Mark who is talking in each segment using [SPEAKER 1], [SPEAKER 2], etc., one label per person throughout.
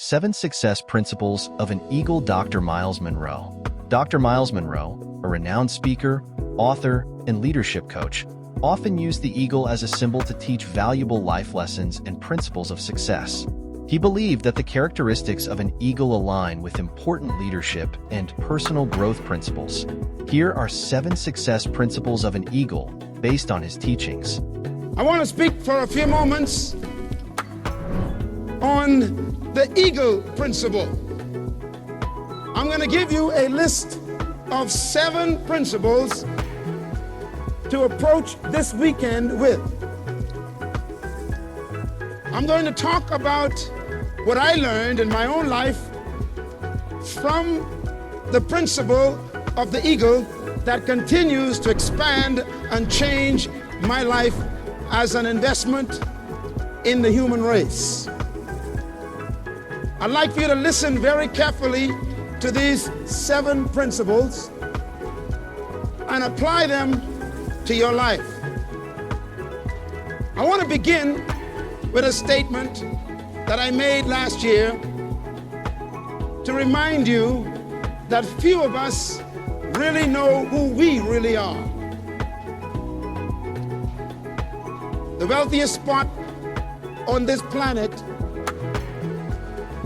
[SPEAKER 1] 7 Success Principles of an Eagle. Dr. Myles Munroe. Dr. Myles Munroe, a renowned speaker, author, and leadership coach, often used the eagle as a symbol to teach valuable life lessons and principles of success. He believed that the characteristics of an eagle align with important leadership and personal growth principles. Here are 7 success principles of an eagle based on his teachings.
[SPEAKER 2] I want to speak for a few moments on the eagle principle. I'm going to give you a list of 7 principles to approach this weekend with. I'm going to talk about what I learned in my own life from the principle of the eagle that continues to expand and change my life as an investment in the human race. I'd like for you to listen very carefully to these 7 principles and apply them to your life. I want to begin with a statement that I made last year to remind you that few of us really know who we really are. The wealthiest spot on this planet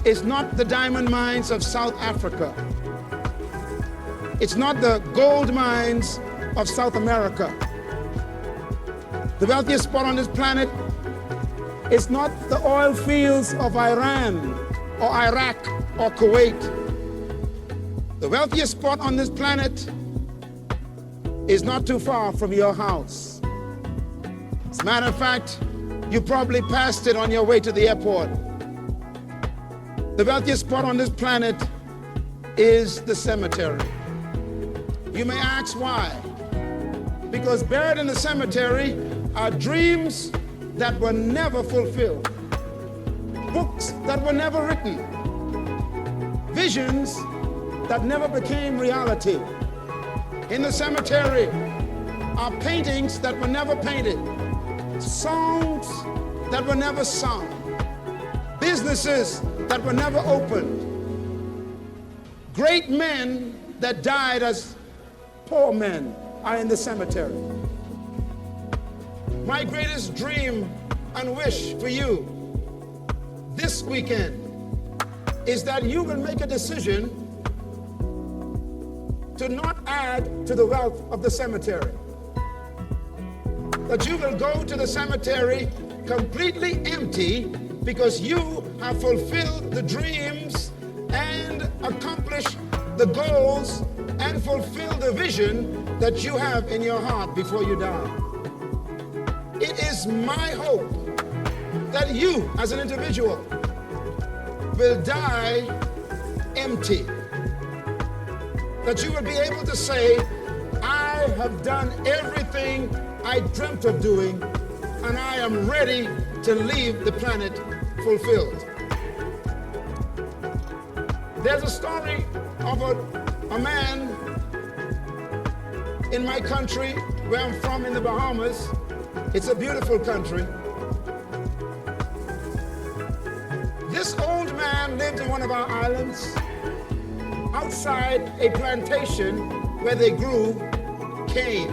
[SPEAKER 2] is not the diamond mines of South Africa. It's not the gold mines of South America. The wealthiest spot on this planet is not the oil fields of Iran or Iraq or Kuwait. The wealthiest spot on this planet is not too far from your house. As a matter of fact, you probably passed it on your way to the airport. The wealthiest spot on this planet is the cemetery. You may ask why. Because buried in the cemetery are dreams that were never fulfilled, books that were never written, visions that never became reality. In the cemetery are paintings that were never painted, songs that were never sung, businesses that were never opened, great men that died as poor men are in the cemetery. My greatest dream and wish for you this weekend is that you will make a decision to not add to the wealth of the cemetery. That you will go to the cemetery completely empty because you have fulfilled the dreams and accomplished the goals and fulfilled the vision that you have in your heart before you die. It is my hope that you as an individual will die empty. That you will be able to say, I have done everything I dreamt of doing and I am ready to leave the planet fulfilled. There's a story of a man in my country, where I'm from in the Bahamas. It's a beautiful country. This old man lived in one of our islands outside a plantation where they grew cane.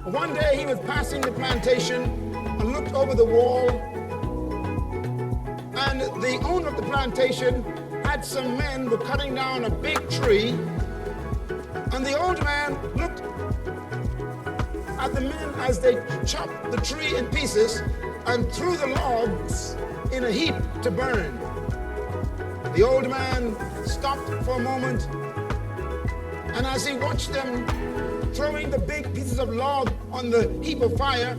[SPEAKER 2] One day he was passing the plantation and looked over the wall, and the owner of the plantation had some men were cutting down a big tree, and the old man looked at the men as they chopped the tree in pieces and threw the logs in a heap to burn. The old man stopped for a moment, and as he watched them throwing the big pieces of log on the heap of fire,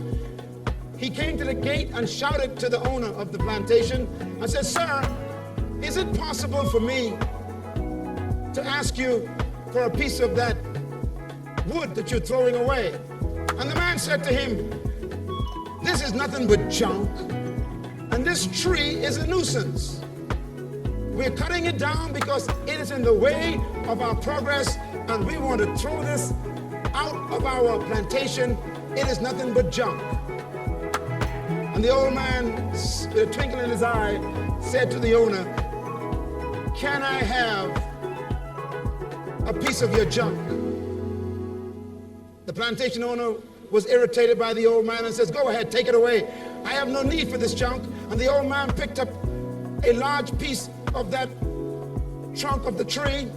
[SPEAKER 2] he came to the gate and shouted to the owner of the plantation and said, "Sir, is it possible for me to ask you for a piece of that wood that you're throwing away?" And the man said to him, "This is nothing but junk, and this tree is a nuisance. We're cutting it down because it is in the way of our progress, and we want to throw this out of our plantation. It is nothing but junk." And the old man, with a twinkle in his eye, said to the owner, "Can I have a piece of your junk?" The plantation owner was irritated by the old man and says, "Go ahead, take it away. I have no need for this junk." And the old man picked up a large piece of that trunk of the tree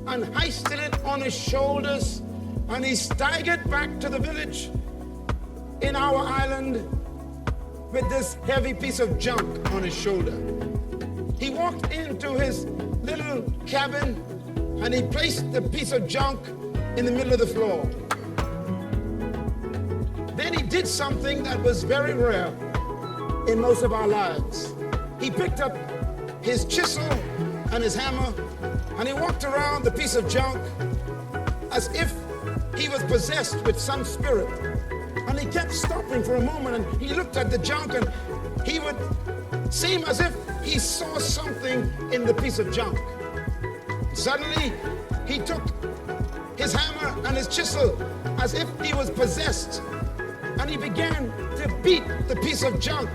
[SPEAKER 2] and hoisted it on his shoulders, and he staggered back to the village in our island with this heavy piece of junk on his shoulder. He walked into his little cabin and he placed the piece of junk in the middle of the floor. Then he did something that was very rare in most of our lives. He picked up his chisel and his hammer and he walked around the piece of junk as if he was possessed with some spirit. And he kept stopping for a moment and he looked at the junk and he would seem as if he saw something in the piece of junk. Suddenly, he took his hammer and his chisel as if he was possessed, and he began to beat the piece of junk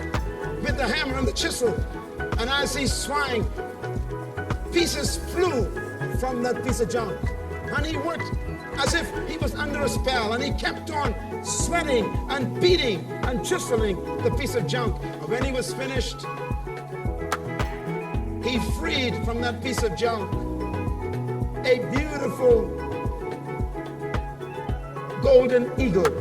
[SPEAKER 2] with the hammer and the chisel. And as he swung, pieces flew from that piece of junk. And he worked as if he was under a spell, and he kept on sweating and beating and chiseling the piece of junk. And when he was finished, he freed from that piece of junk a beautiful golden eagle.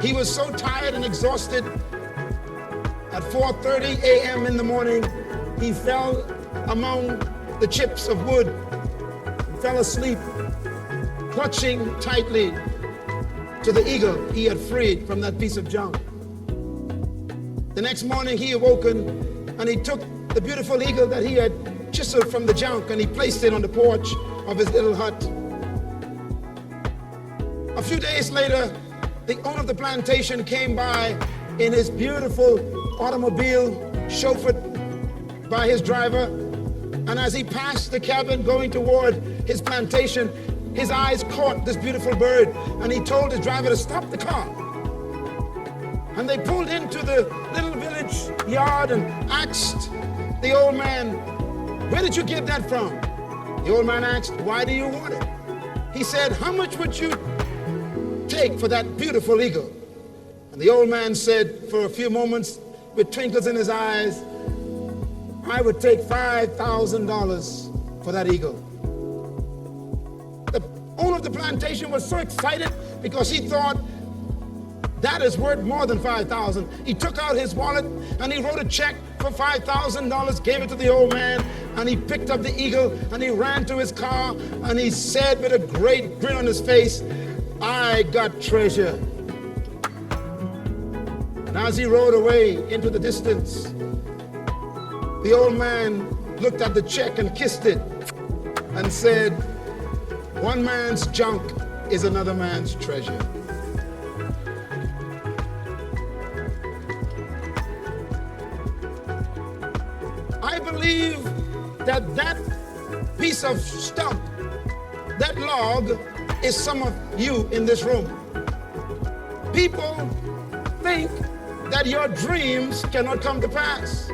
[SPEAKER 2] He was so tired and exhausted, at 4:30 a.m. in the morning, he fell among the chips of wood and fell asleep, clutching tightly to the eagle he had freed from that piece of junk. The next morning he awoken and he took the beautiful eagle that he had chiseled from the junk and he placed it on the porch of his little hut. A few days later, the owner of the plantation came by in his beautiful automobile, chauffeured by his driver. And as he passed the cabin going toward his plantation, his eyes caught this beautiful bird, and he told his driver to stop the car. And they pulled into the little village yard and asked the old man, "Where did you get that from?" The old man asked, "Why do you want it?" He said, "How much would you take for that beautiful eagle?" And the old man said, for a few moments, with twinkles in his eyes, "I would take $5,000 for that eagle." The owner of the plantation was so excited because he thought, that is worth more than $5,000. He took out his wallet and he wrote a check for $5,000, gave it to the old man, and he picked up the eagle and he ran to his car and he said with a great grin on his face, "I got treasure." And as he rode away into the distance, the old man looked at the check and kissed it and said, "One man's junk is another man's treasure." I believe that that piece of stump, that log, is some of you in this room. People think that your dreams cannot come to pass.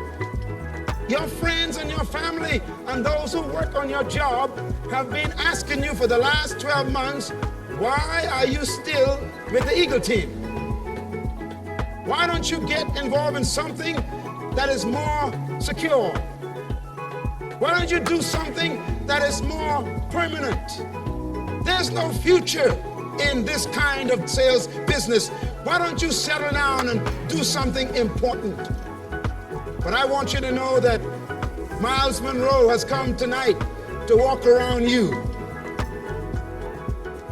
[SPEAKER 2] Your friends and your family and those who work on your job have been asking you for the last 12 months, why are you still with the Eagle team? Why don't you get involved in something that is more secure? Why don't you do something that is more permanent? There's no future in this kind of sales business. Why don't you settle down and do something important? But I want you to know that Myles Munroe has come tonight to walk around you,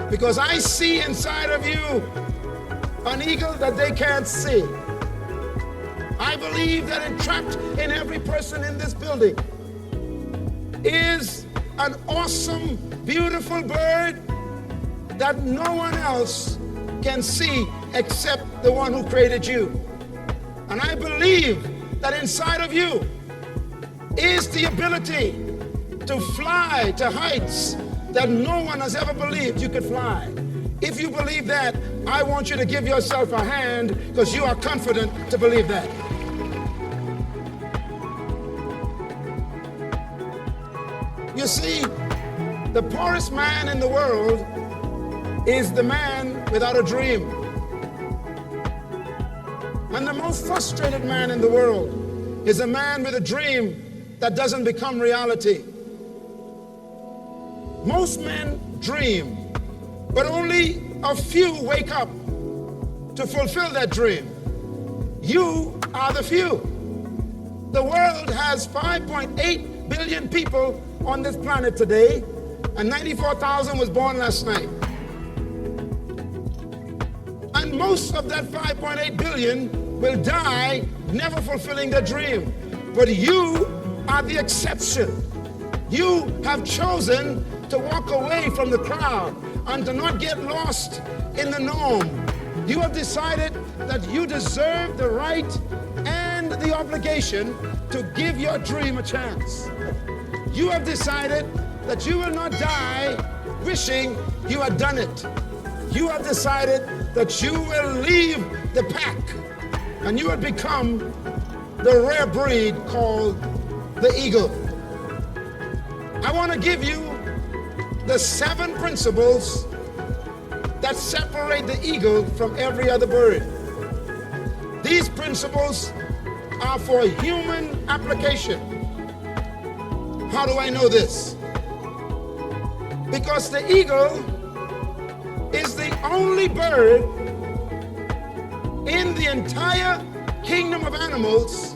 [SPEAKER 2] because I see inside of you an eagle that they can't see. I believe that entrapped in every person in this building is an awesome, beautiful bird that no one else can see except the one who created you. And I believe that inside of you is the ability to fly to heights that no one has ever believed you could fly. If you believe that, I want you to give yourself a hand because you are confident to believe that. You see, the poorest man in the world is the man without a dream. And the most frustrated man in the world is a man with a dream that doesn't become reality. Most men dream, but only a few wake up to fulfill that dream. You are the few. The world has 5.8 billion people on this planet today, and 94,000 was born last night. And most of that 5.8 billion will die never fulfilling their dream. But you are the exception. You have chosen to walk away from the crowd and to not get lost in the norm. You have decided that you deserve the right and the obligation to give your dream a chance. You have decided that you will not die wishing you had done it. You have decided that you will leave the pack and you have become the rare breed called the eagle. I want to give you the 7 principles that separate the eagle from every other bird. These principles are for human application. How do I know this? Because the eagle is the only bird in the entire kingdom of animals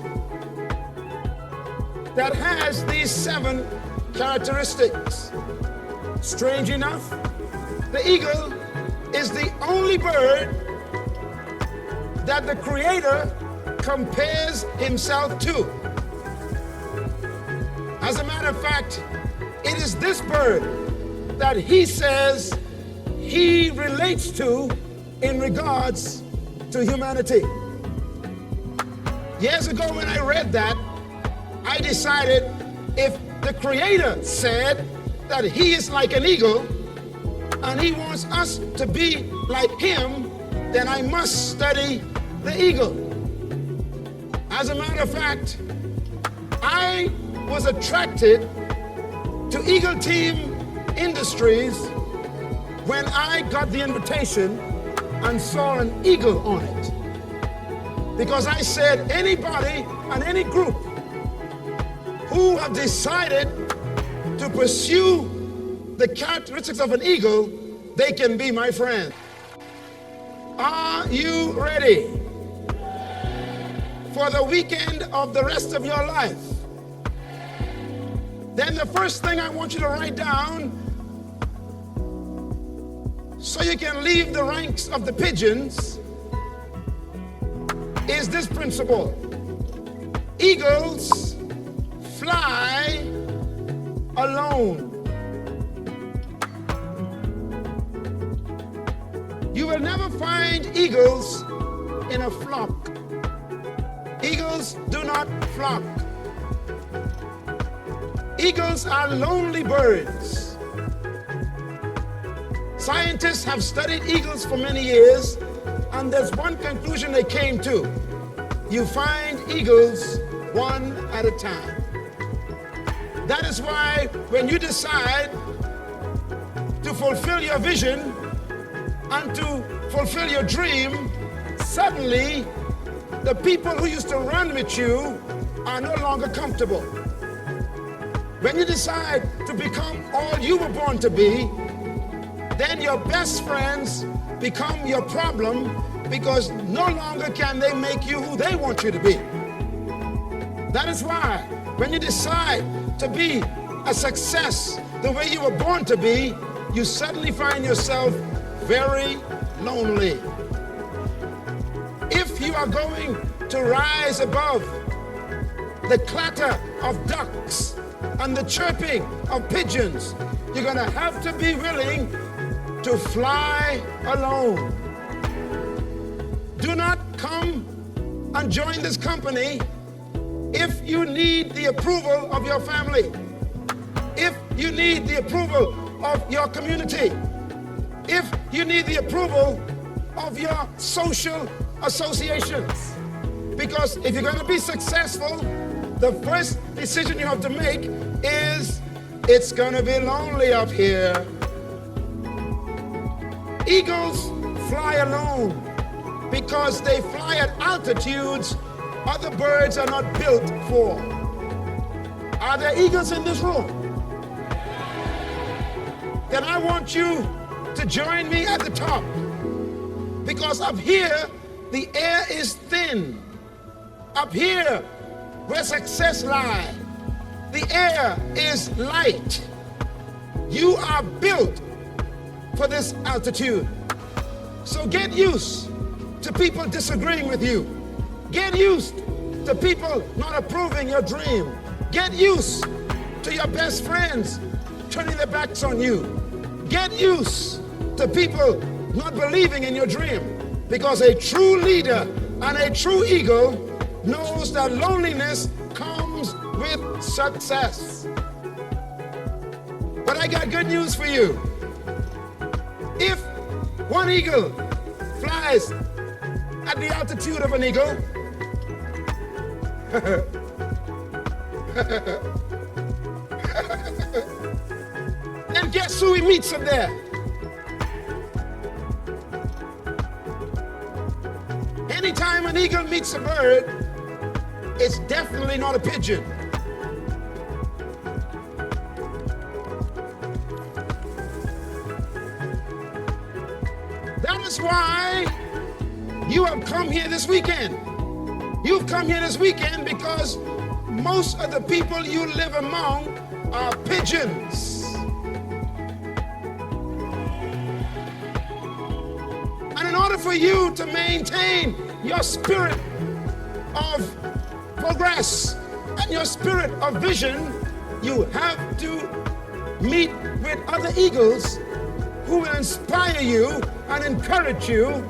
[SPEAKER 2] that has these 7 characteristics. Strange enough, the eagle is the only bird that the Creator compares himself to. As a matter of fact, it is this bird that he says he relates to in regards to humanity. Years ago when I read that, I decided if the Creator said that he is like an eagle and he wants us to be like him, then I must study the eagle. As a matter of fact, I was attracted to Eagle Team Industries when I got the invitation and saw an eagle on it. Because I said anybody and any group who have decided to pursue the characteristics of an eagle, they can be my friend. Are you ready for the weekend of the rest of your life? Then the first thing I want you to write down so you can leave the ranks of the pigeons is this principle. Eagles fly alone. You will never find eagles in a flock. Eagles do not flock. Eagles are lonely birds. Scientists have studied eagles for many years, and there's one conclusion they came to. You find eagles one at a time. That is why when you decide to fulfill your vision and to fulfill your dream, suddenly the people who used to run with you are no longer comfortable. When you decide to become all you were born to be, then your best friends become your problem because no longer can they make you who they want you to be. That is why when you decide to be a success the way you were born to be, you suddenly find yourself very lonely. If you are going to rise above the clatter of ducks and the chirping of pigeons, you're going to have to be willing to fly alone. Do not come and join this company if you need the approval of your family, if you need the approval of your community, if you need the approval of your social associations. Because if you're going to be successful, the first decision you have to make is it's going to be lonely up here. Eagles fly alone because they fly at altitudes other birds are not built for. Are there eagles in this room? Then I want you to join me at the top, because up here the air is thin. Up here where success lies, the air is light. You are built for this altitude. So get used to people disagreeing with you. Get used to people not approving your dream. Get used to your best friends turning their backs on you. Get used to people not believing in your dream, because a true leader and a true eagle knows that loneliness comes with success. But I got good news for you. If one eagle flies at the altitude of an eagle, then guess who he meets up there? Anytime an eagle meets a bird, it's definitely not a pigeon. That is why you have come here this weekend. You've come here this weekend because most of the people you live among are pigeons. And in order for you to maintain your spirit of progress and your spirit of vision, you have to meet with other eagles who will inspire you and encourage you,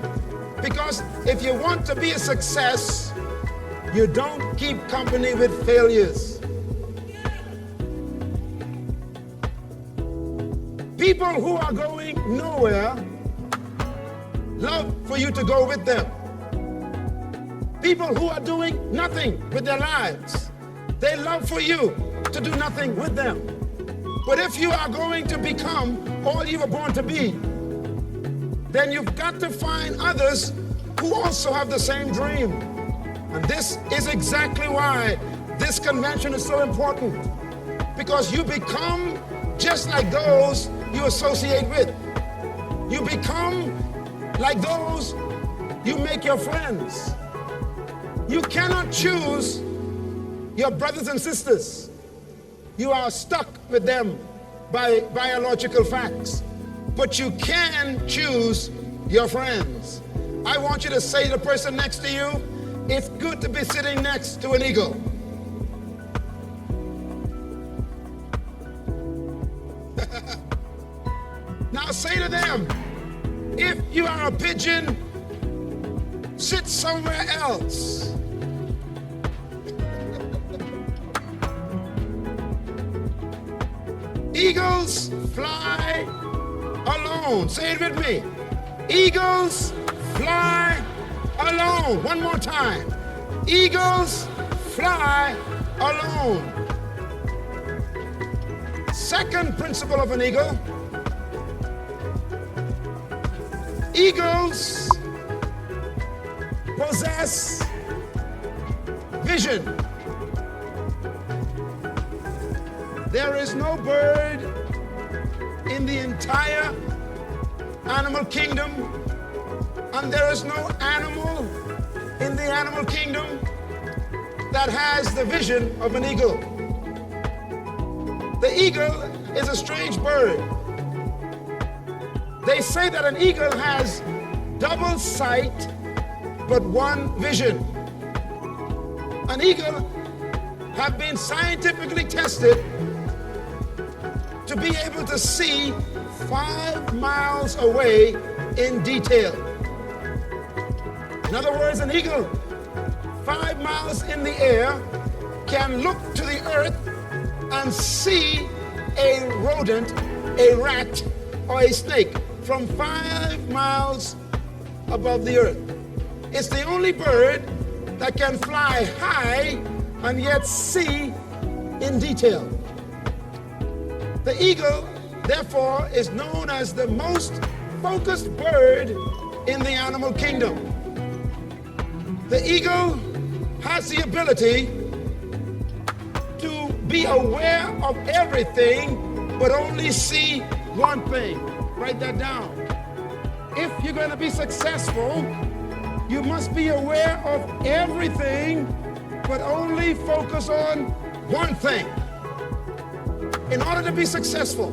[SPEAKER 2] because if you want to be a success, you don't keep company with failures. People who are going nowhere love for you to go with them. People who are doing nothing with their lives, they love for you to do nothing with them. But if you are going to become all you were born to be, then you've got to find others who also have the same dream. And this is exactly why this convention is so important, because you become just like those you associate with. You become like those you make your friends. You cannot choose your brothers and sisters. You are stuck with them by biological facts. But you can choose your friends. I want you to say to the person next to you, it's good to be sitting next to an eagle. Now say to them, if you are a pigeon, sit somewhere else. Eagles fly alone. Say it with me. Eagles fly alone. One more time. Eagles fly alone. Second principle of an eagle. Eagles possess vision. There is no bird in the entire animal kingdom, and there is no animal in the animal kingdom that has the vision of an eagle. The eagle is a strange bird. They say that an eagle has double sight but one vision. An eagle have been scientifically tested to be able to see 5 miles away in detail. In other words, an eagle 5 miles in the air can look to the earth and see a rodent, a rat, or a snake from 5 miles above the earth. It's the only bird that can fly high and yet see in detail. The eagle, therefore, is known as the most focused bird in the animal kingdom. The eagle has the ability to be aware of everything, but only see one thing. Write that down. If you're going to be successful, you must be aware of everything, but only focus on one thing. In order to be successful,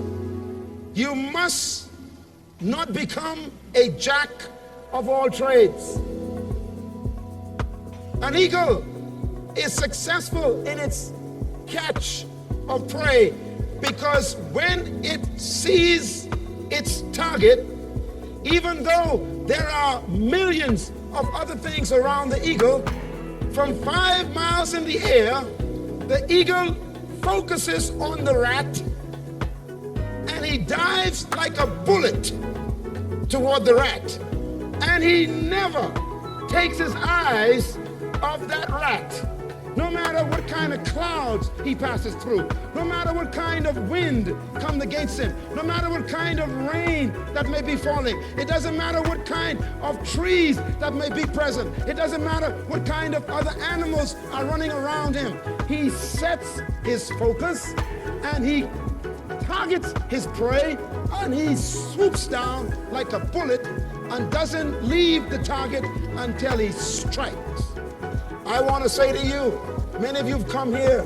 [SPEAKER 2] you must not become a jack of all trades. An eagle is successful in its catch of prey because when it sees its target, even though there are millions of other things around the eagle, from 5 miles in the air, the eagle focuses on the rat and he dives like a bullet toward the rat. And he never takes his eyes off that rat. No matter what kind of clouds he passes through, no matter what kind of wind comes against him, no matter what kind of rain that may be falling, it doesn't matter what kind of trees that may be present, it doesn't matter what kind of other animals are running around him. He sets his focus and he targets his prey and he swoops down like a bullet and doesn't leave the target until he strikes. I want to say to you, many of you have come here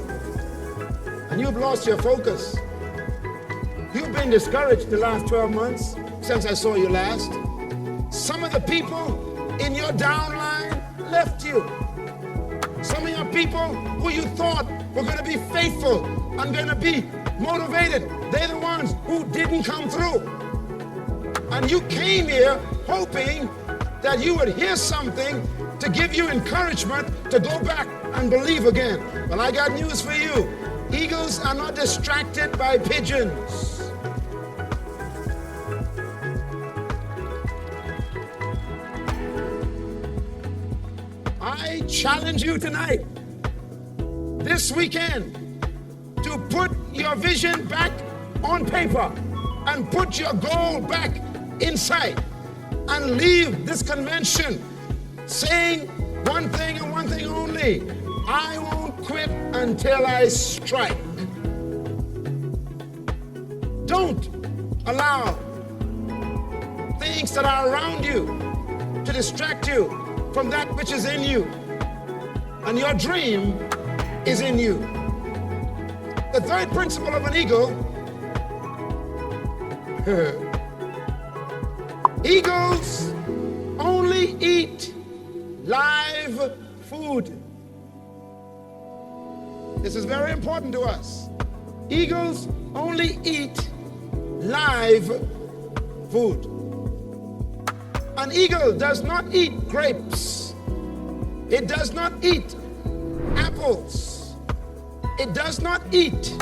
[SPEAKER 2] and you've lost your focus. You've been discouraged the last 12 months since I saw you last. Some of the people in your downline left you. Some of your people who you thought were going to be faithful and going to be motivated, they're the ones who didn't come through. And you came here hoping that you would hear something to give you encouragement to go back and believe again. Well, I got news for you. Eagles are not distracted by pigeons. I challenge you tonight, this weekend, to put your vision back on paper and put your goal back in sight and leave this convention saying one thing and one thing only: I won't quit until I strike. Don't allow things that are around you to distract you from that which is in you. And your dream is in you. The third principle of an eagle: eagles only eat live food. This is very important to us. Eagles only eat live food. An eagle does not eat grapes. It does not eat apples. It does not eat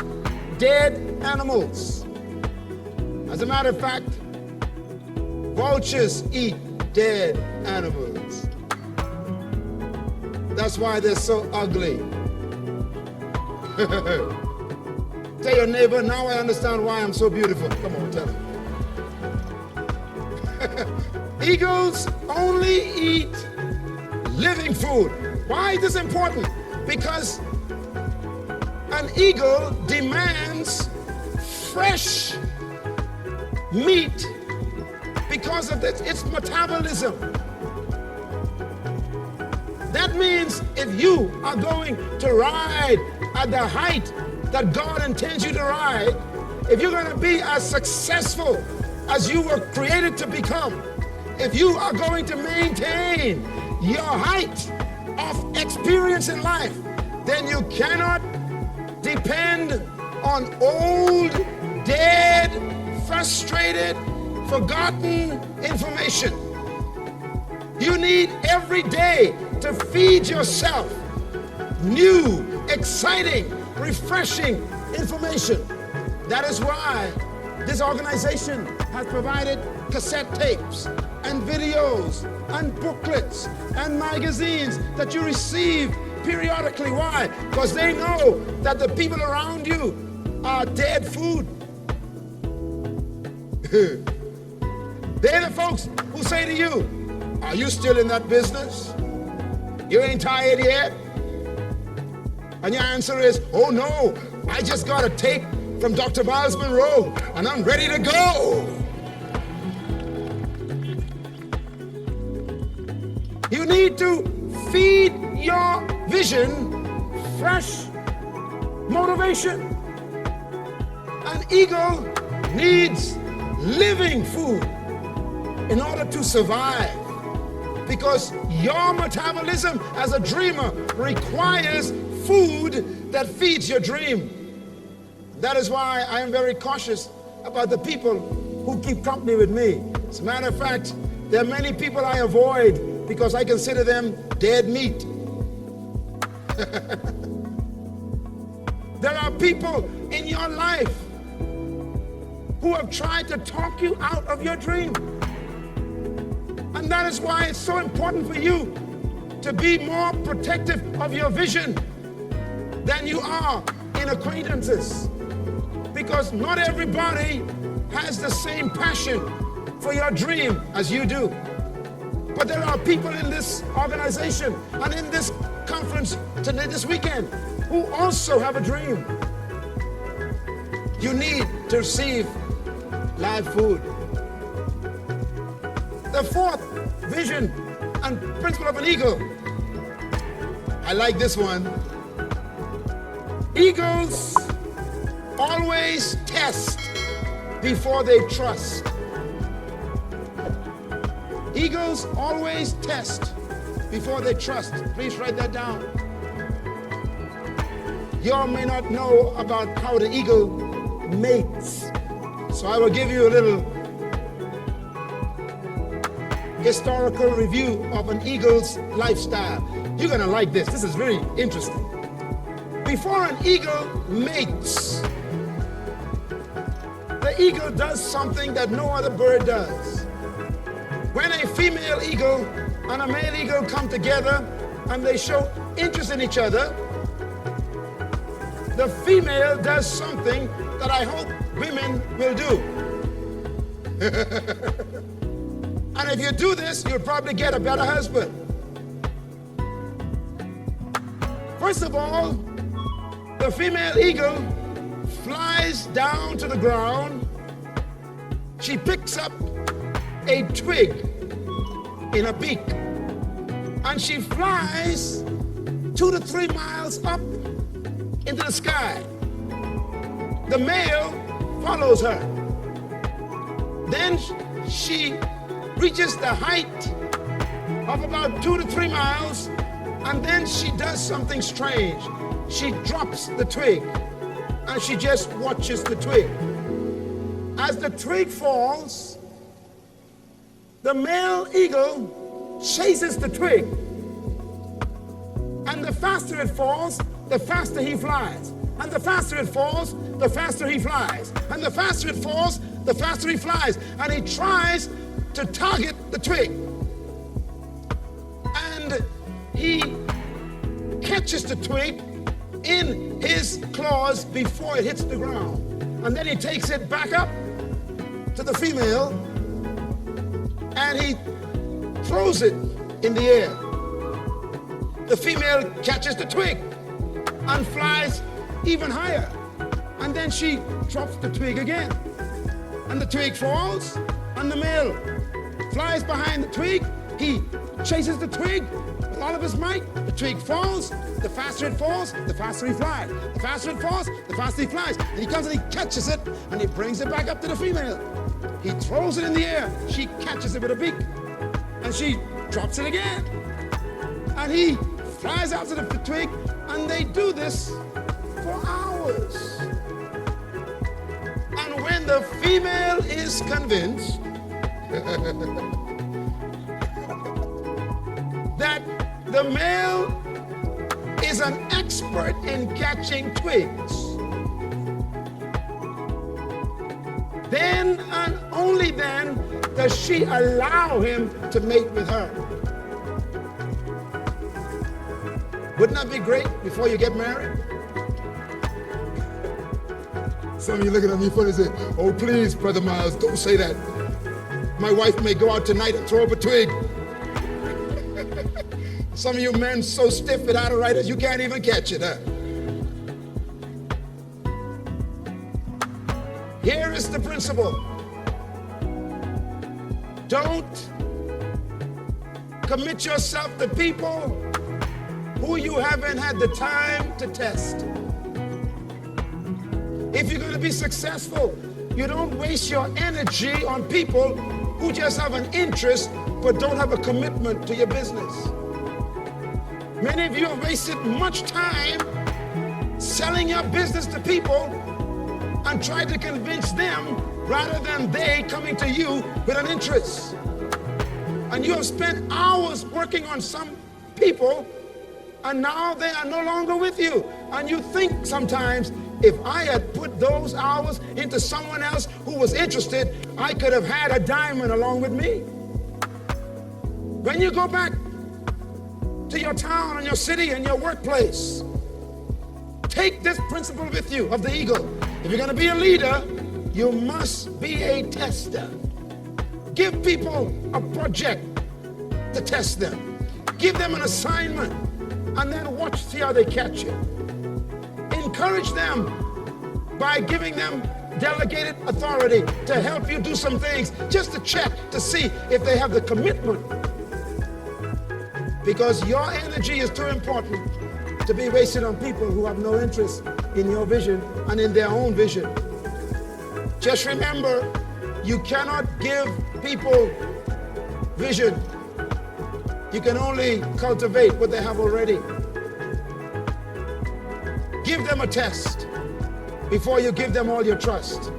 [SPEAKER 2] dead animals. As a matter of fact, vultures eat dead animals. That's why they're so ugly. Tell your neighbor, now I understand why I'm so beautiful. Come on, tell him. Eagles only eat living food. Why is this important? Because an eagle demands fresh meat because of its metabolism. That means if you are going to ride at the height that God intends you to ride, if you're going to be as successful as you were created to become, if you are going to maintain your height of experience in life, then you cannot depend on old, dead, frustrated, forgotten information. You need every day to feed yourself new, exciting, refreshing information. That is why this organization has provided cassette tapes and videos and booklets and magazines that you receive periodically. Why? Because they know that the people around you are dead food. They're the folks who say to you, are you still in that business? You ain't tired yet? And your answer is, oh no, I just got a tape from Dr. Myles Munroe and I'm ready to go. You need to feed your vision fresh motivation. An eagle needs living food in order to survive, because your metabolism as a dreamer requires food that feeds your dream. That is why I am very cautious about the people who keep company with me. As a matter of fact, there are many people I avoid because I consider them dead meat. There are people in your life who have tried to talk you out of your dream. And that is why it's so important for you to be more protective of your vision than you are in acquaintances. Because not everybody has the same passion for your dream as you do. But there are people in this organization and in this conference today, this weekend, who also have a dream. You need to receive live food. The fourth vision and principle of an eagle, I like this one. Eagles always test before they trust. Eagles always test before they trust. Please write that down. You all may not know about how the eagle mates. So I will give you a little historical review of an eagle's lifestyle. You're gonna like this. This is very interesting. Before an eagle mates, the eagle does something that no other bird does. When a female eagle and a male eagle come together and they show interest in each other, the female does something that I hope women will do. And if you do this, you'll probably get a better husband. First of all, the female eagle flies down to the ground. She picks up a twig in a beak, and she flies 2 to 3 miles up into the sky. The male follows her. Then she reaches the height of about 2 to 3 miles, and then she does something strange. She drops the twig, and she just watches the twig. As the twig falls, the male eagle chases the twig. And the faster it falls, the faster he flies. And the faster it falls, the faster he flies. And the faster it falls, the faster he flies. And he tries to target the twig. And he catches the twig in his claws before it hits the ground. And then he takes it back up to the female and he throws it in the air. The female catches the twig and flies even higher. And then she drops the twig again. And the twig falls, and the male flies behind the twig. He chases the twig with all of his might. The twig falls. The faster it falls, the faster he flies. The faster it falls, the faster he flies. And he comes and he catches it, and he brings it back up to the female. He throws it in the air. She catches it with a beak, and she drops it again. And he flies out to the twig, and they do this for hours. And when the female is convinced that the male is an expert in catching twigs, then and only then does she allow him to mate with her? Wouldn't that be great before you get married? Some of you looking at me funny and say, oh, please, Brother Myles, don't say that. My wife may go out tonight and throw up a twig. Some of you men so stiff with arthritis, you can't even catch it, huh? Here is the principle. Don't commit yourself to people who you haven't had the time to test. If you're going to be successful, you don't waste your energy on people who just have an interest but don't have a commitment to your business. Many of you have wasted much time selling your business to people and tried to convince them rather than they coming to you with an interest. And you have spent hours working on some people and now they are no longer with you. And you think sometimes, if I had put those hours into someone else who was interested, I could have had a diamond along with me. When you go back to your town and your city and your workplace, take this principle with you of the eagle. If you're going to be a leader, you must be a tester. Give people a project to test them. Give them an assignment and then watch, see how they catch it. Encourage them by giving them delegated authority to help you do some things, just to check to see if they have the commitment. Because your energy is too important to be wasted on people who have no interest in your vision and in their own vision. Just remember, you cannot give people vision. You can only cultivate what they have already. Give them a test before you give them all your trust.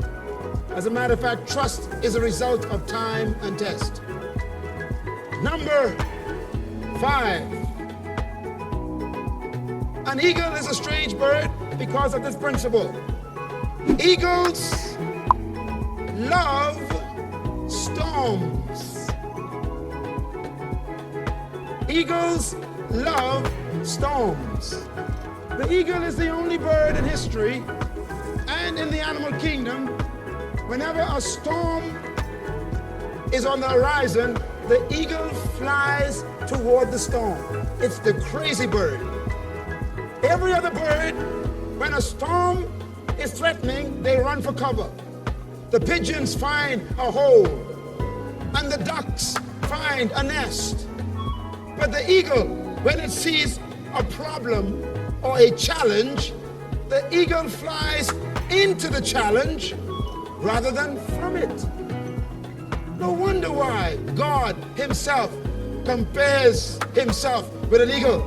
[SPEAKER 2] As a matter of fact, trust is a result of time and test. Number 5. An eagle is a strange bird because of this principle. Eagles love storms. Eagles love storms. The eagle is the only bird in history and in the animal kingdom, whenever a storm is on the horizon, the eagle flies toward the storm. It's the crazy bird. Every other bird, when a storm is threatening, they run for cover. The pigeons find a hole, and the ducks find a nest. But the eagle, when it sees a problem or a challenge, the eagle flies into the challenge rather than from it. No wonder why God himself compares himself with an eagle.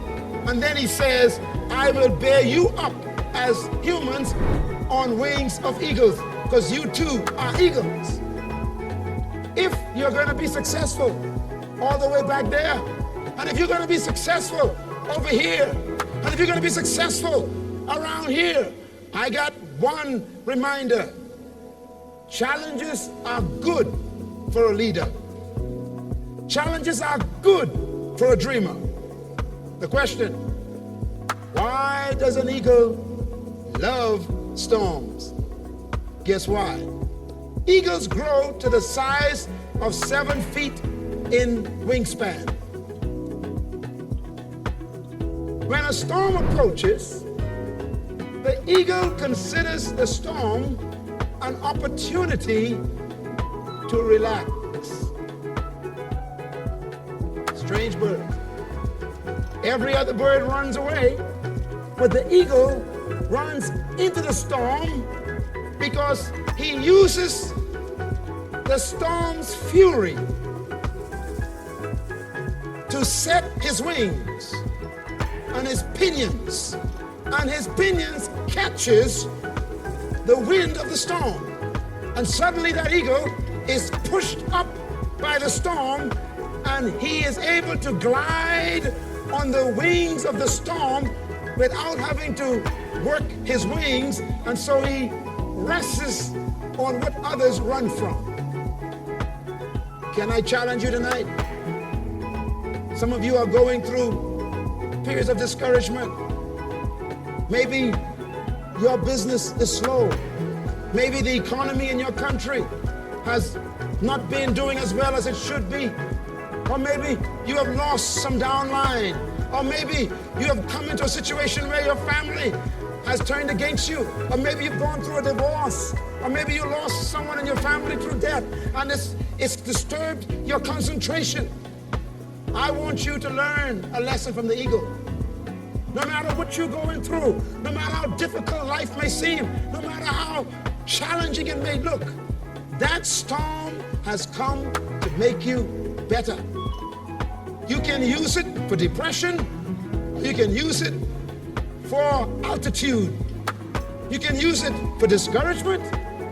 [SPEAKER 2] And then he says, I will bear you up as humans on wings of eagles, because you too are eagles. If you're going to be successful all the way back there, and if you're going to be successful over here, and if you're going to be successful around here, I got one reminder. Challenges are good for a leader. Challenges are good for a dreamer. The question, why does an eagle love storms? Guess why? Eagles grow to the size of 7 feet in wingspan. When a storm approaches, the eagle considers the storm an opportunity to relax. Strange bird. Every other bird runs away, but the eagle runs into the storm because he uses the storm's fury to set his wings and his pinions, and his pinions catches the wind of the storm, and suddenly that eagle is pushed up by the storm, and he is able to glide on the wings of the storm without having to work his wings, and so he rests on what others run from. Can I challenge you tonight? Some of you are going through periods of discouragement. Maybe your business is slow. Maybe the economy in your country has not been doing as well as it should be. Or maybe you have lost some downline. Or maybe you have come into a situation where your family has turned against you. Or maybe you've gone through a divorce. Or maybe you lost someone in your family through death. And it's disturbed your concentration. I want you to learn a lesson from the eagle. No matter what you're going through, no matter how difficult life may seem, no matter how challenging it may look, that storm has come to make you better. You can use it for depression. You can use it for altitude. You can use it for discouragement,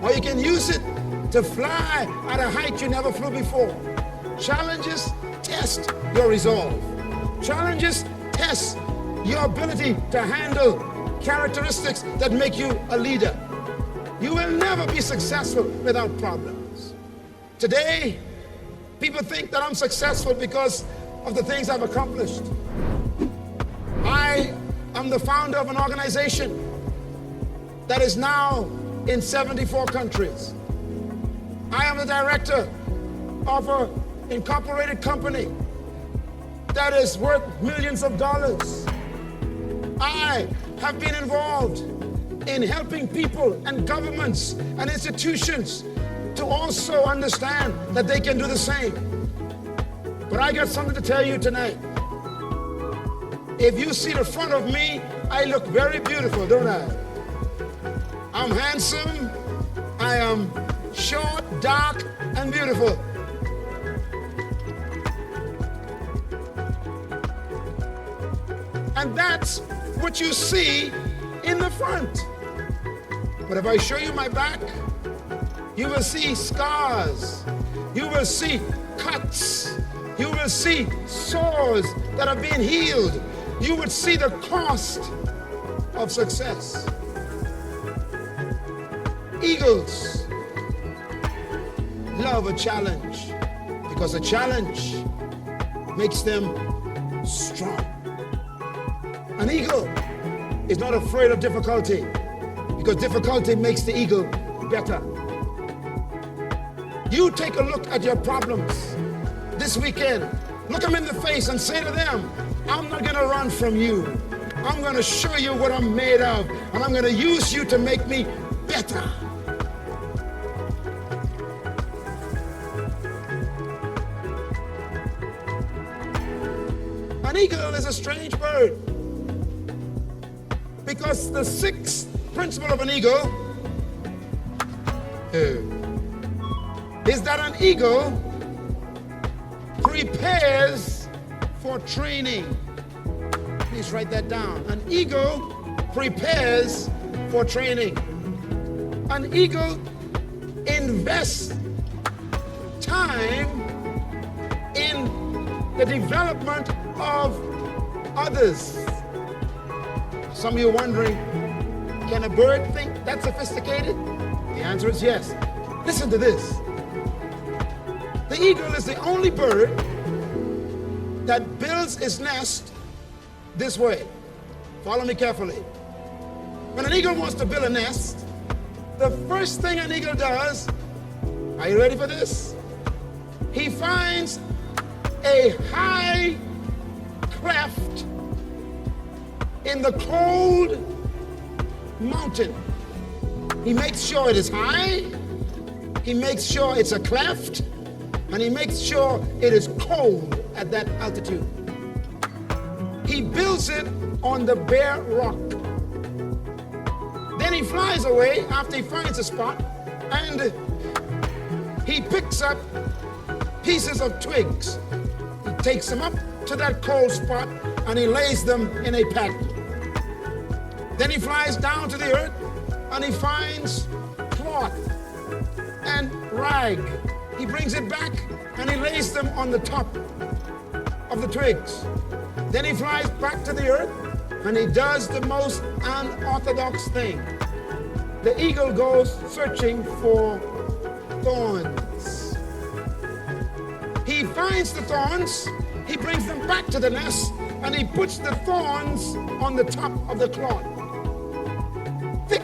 [SPEAKER 2] or you can use it to fly at a height you never flew before. Challenges test your resolve. Challenges test your ability to handle characteristics that make you a leader. You will never be successful without problems. Today, people think that I'm successful because of the things I've accomplished. I am the founder of an organization that is now in 74 countries. I am the director of an incorporated company that is worth millions of dollars. I have been involved in helping people and governments and institutions to also understand that they can do the same. But I got something to tell you tonight. If you see the front of me, I look very beautiful, don't I? I'm handsome, I am short, dark, and beautiful. And that's what you see in the front. But if I show you my back, you will see scars. You will see cuts. You will see sores that are being healed. You would see the cost of success. Eagles love a challenge because a challenge makes them strong. An eagle is not afraid of difficulty because difficulty makes the eagle better. You take a look at your problems this weekend. Look them in the face and say to them, I'm not going to run from you. I'm going to show you what I'm made of, and I'm going to use you to make me better. An eagle is a strange bird because the sixth principle of an eagle is that an eagle prepares for training. Please write that down. An eagle prepares for training. An eagle invests time in the development of others. Some of you are wondering, can a bird think that sophisticated? The answer is yes. Listen to this. The eagle is the only bird that builds its nest this way. Follow me carefully. When an eagle wants to build a nest, the first thing an eagle does, are you ready for this? He finds a high cleft in the cold mountain. He makes sure it is high, he makes sure it's a cleft, and he makes sure it is cold at that altitude. He builds it on the bare rock. Then he flies away after he finds a spot, and he picks up pieces of twigs. He takes them up to that cold spot and he lays them in a pattern. Then he flies down to the earth and he finds cloth and rag. He brings it back and he lays them on the top of the twigs. Then he flies back to the earth and he does the most unorthodox thing. The eagle goes searching for thorns. he finds the thorns, he brings them back to the nest, and he puts the thorns on the top of the cloth. Thick,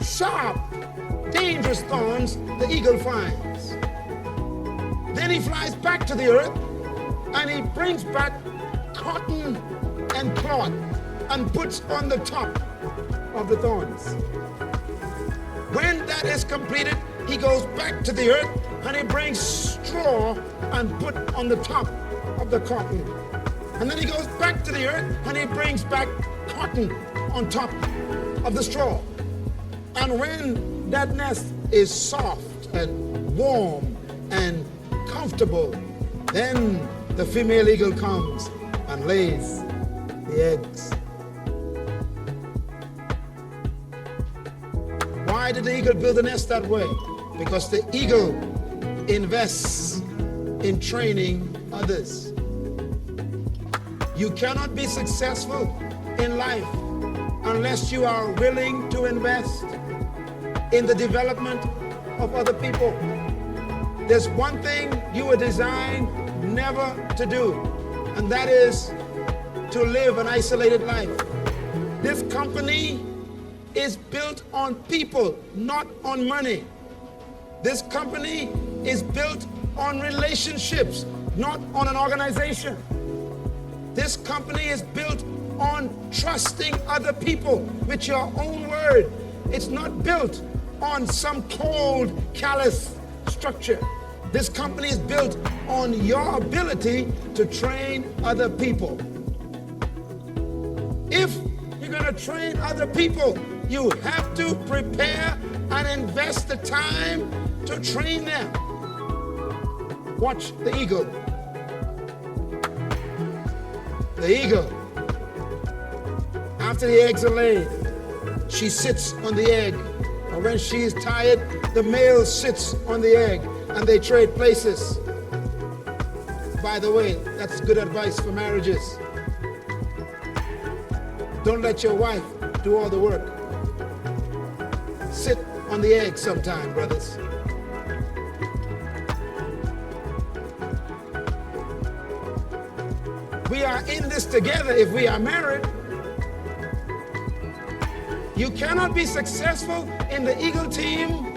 [SPEAKER 2] sharp, dangerous thorns the eagle finds. Then he flies back to the earth, and he brings back cotton and cloth and puts on the top of the thorns. When that is completed, he goes back to the earth and he brings straw and put on the top of the cotton. And then he goes back to the earth and he brings back cotton on top of the straw. And when that nest is soft and warm and comfortable, then the female eagle comes and lays the eggs. Why did the eagle build the nest that way? Because the eagle invests in training others. You cannot be successful in life unless you are willing to invest in the development of other people. There's one thing you were designed never to do, and that is to live an isolated life. This company is built on people, not on money. This company is built on relationships, not on an organization. This company is built on trusting other people with your own word. It's not built on some cold, callous structure. This company is built on your ability to train other people. If you're going to train other people, you have to prepare and invest the time to train them. Watch the eagle. The eagle, after the eggs are laid, she sits on the egg. And when she is tired, the male sits on the egg and they trade places. By the way, that's good advice for marriages. Don't let your wife do all the work. Sit on the egg sometime, brothers. We are in this together if we are married. You cannot be successful in the Eagle team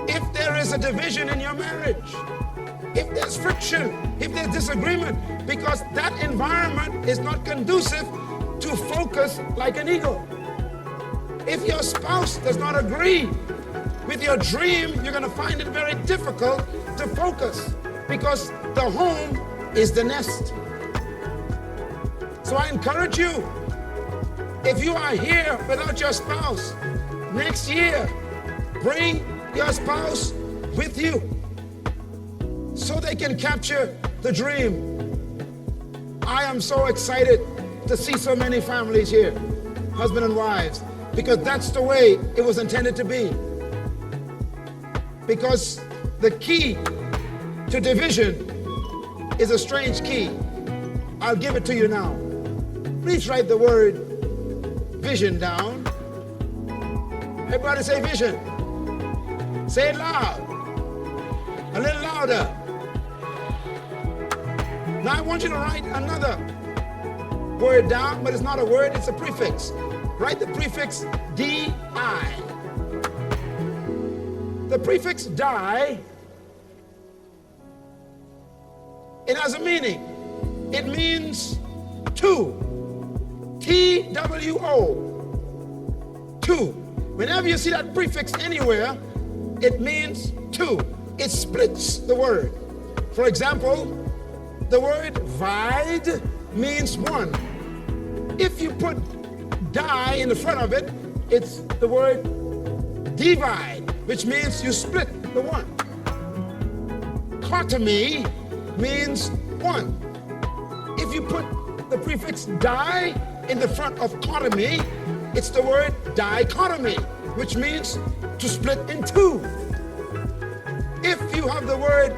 [SPEAKER 2] if there is a division in your marriage, if there's friction, if there's disagreement, because that environment is not conducive to focus like an eagle. If your spouse does not agree with your dream, you're going to find it very difficult to focus because the home is the nest. So I encourage you, if you are here without your spouse, next year, bring your spouse with you so they can capture the dream. I am so excited to see so many families here, husband and wives, because that's the way it was intended to be. Because the key to division is a strange key. I'll give it to you now. Please write the word vision down. Everybody say vision. Say it loud. A little louder. Now I want you to write another word down, but it's not a word, it's a prefix. Write the prefix D-I. The prefix die, it has a meaning. It means two. T-W-O. Two. Whenever you see that prefix anywhere, it means two. It splits the word. For example, the word vide means one. If you put die in the front of it, it's the word divide, which means you split the one. Cotomy means one. If you put the prefix die in the front of cotomy, it's the word dichotomy, which means to split in two. If you have the word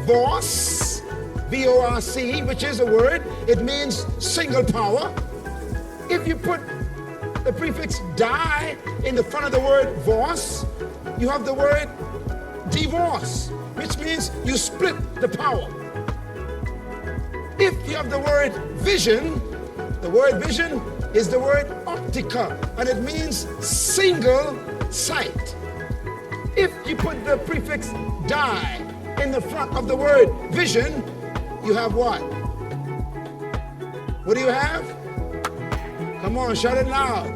[SPEAKER 2] VORC, V-O-R-C, which is a word, it means single power. If you put the prefix die in the front of the word VORC, you have the word divorce, which means you split the power. If you have the word vision is the word optica, and it means single sight. If you put the prefix die in the front of the word vision, you have what? What do you have? Come on, shout it loud.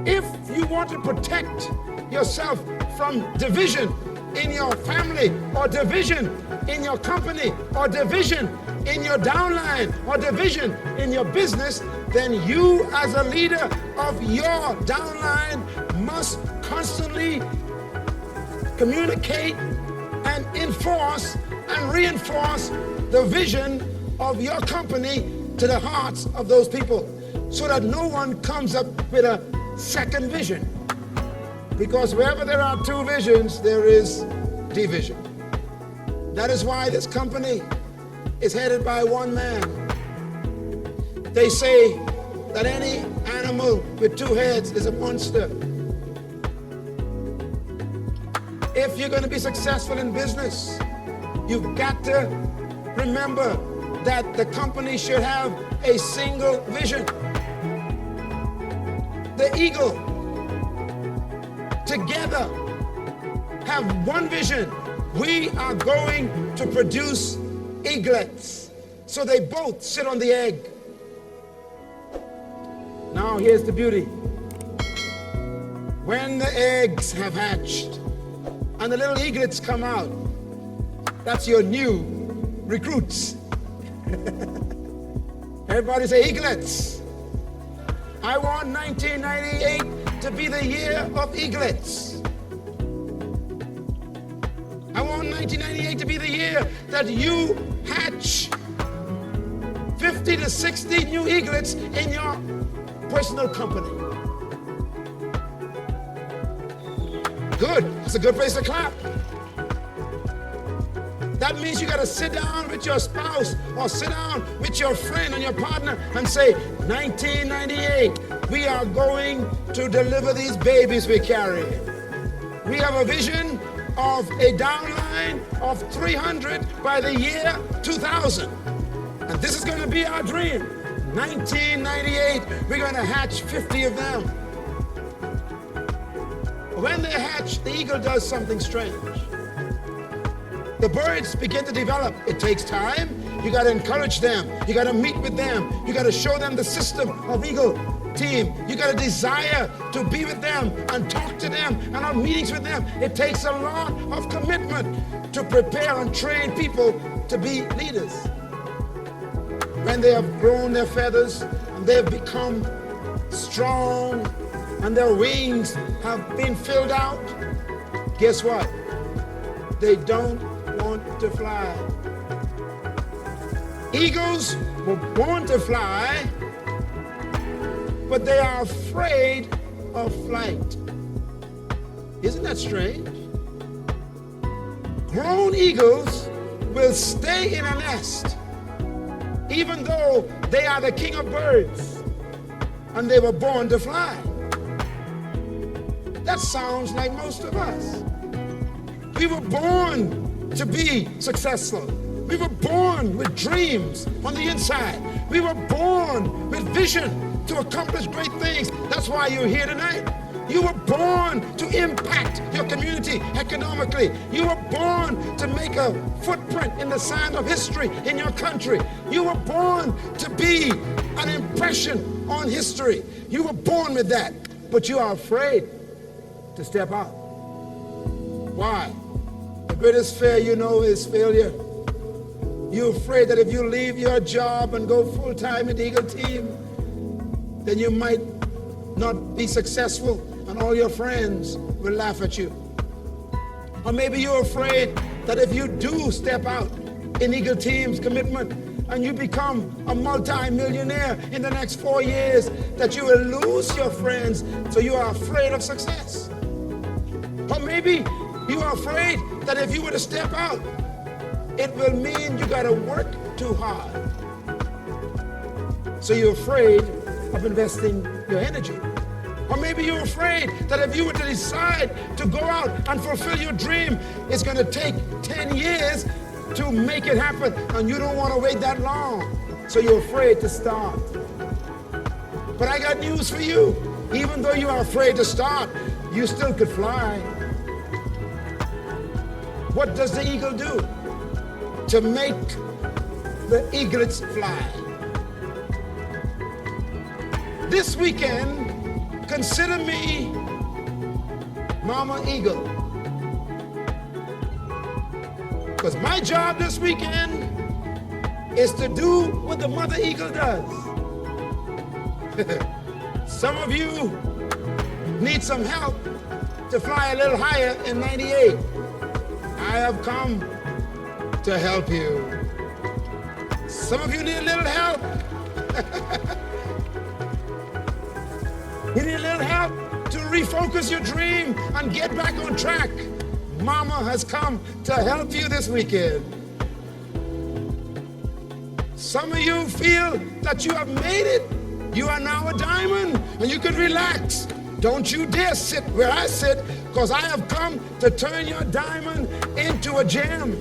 [SPEAKER 2] If you want to protect yourself from division in your family, or division in your company, or division in your downline, or division in your business, then you as a leader of your downline must constantly communicate and enforce and reinforce the vision of your company to the hearts of those people, so that no one comes up with a second vision. Because wherever there are two visions, there is division. That is why this company is headed by one man. They say that any animal with two heads is a monster. If you're going to be successful in business, you've got to remember that the company should have a single vision. The eagle together have one vision. We are going to produce eaglets. So they both sit on the egg. Now here's the beauty. When the eggs have hatched and the little eaglets come out, that's your new recruits. Everybody say eaglets. I want 1998 to be the year of eaglets. I want 1998 to be the year that you hatch 50 to 60 new eaglets in your personal company. Good. It's a good place to clap. That means you got to sit down with your spouse or sit down with your friend and your partner and say, 1998, we are going to deliver these babies we carry. We have a vision of a downline of 300 by the year 2000. And this is going to be our dream. 1998, we're going to hatch 50 of them. When they hatch, the eagle does something strange. The birds begin to develop. It takes time. You got to encourage them. You got to meet with them. You got to show them the system of eagle team. You got to desire to be with them and talk to them and have meetings with them. It takes a lot of commitment to prepare and train people to be leaders. When they have grown their feathers and they have become strong and their wings have been filled out, guess what? They don't want to fly. Eagles were born to fly, but they are afraid of flight. Isn't that strange? Grown eagles will stay in a nest even though they are the king of birds and they were born to fly. That sounds like most of us. We were born to be successful. We were born with dreams on the inside. We were born with vision to accomplish great things. That's why you're here tonight. You were born to impact your community economically. You were born to make a footprint in the sand of history in your country. You were born to be an impression on history. You were born with that, but you are afraid to step out. Why? The greatest fear you know is failure. You're afraid that if you leave your job and go full-time in the Eagle team, then you might not be successful and all your friends will laugh at you. Or maybe you're afraid that if you do step out in Eagle team's commitment and you become a multi-millionaire in the next 4 years, that you will lose your friends, so you are afraid of success. Or maybe you are afraid that if you were to step out, it will mean you gotta work too hard. So you're afraid of investing your energy. Or maybe you're afraid that if you were to decide to go out and fulfill your dream, it's going to take 10 years to make it happen, and you don't want to wait that long. So you're afraid to start. But I got news for you. Even though you are afraid to start, you still could fly. What does the eagle do to make the eaglets fly? This weekend, consider me Mama Eagle. Because my job this weekend is to do what the Mother Eagle does. Some of you need some help to fly a little higher in 98. I have come to help you. Some of you need a little help. You need a little help to refocus your dream and get back on track. Mama has come to help you this weekend. Some of you feel that you have made it. You are now a diamond and you can relax. Don't you dare sit where I sit, because I have come to turn your diamond into a gem.